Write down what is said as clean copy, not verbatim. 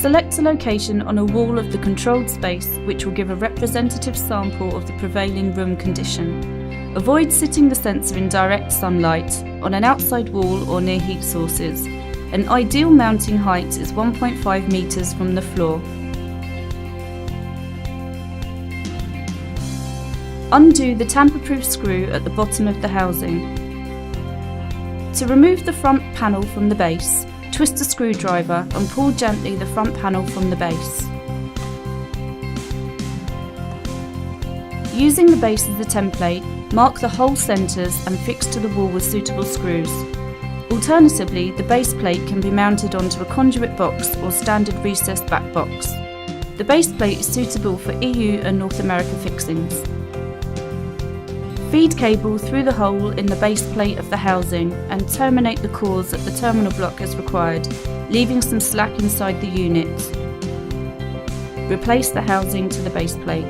Select a location on a wall of the controlled space which will give a representative sample of the prevailing room condition. Avoid sitting the sensor in direct sunlight, on an outside wall or near heat sources. An ideal mounting height is 1.5 metres from the floor. Undo the tamper-proof screw at the bottom of the housing. To remove the front panel from the base, twist a screwdriver and pull gently the front panel from the base. Using the base as a template, mark the hole centres and fix to the wall with suitable screws. Alternatively, the base plate can be mounted onto a conduit box or standard recessed back box. The base plate is suitable for EU and North America fixings. Feed cable through the hole in the base plate of the housing and terminate the cores at the terminal block as required, leaving some slack inside the unit. Replace the housing to the base plate.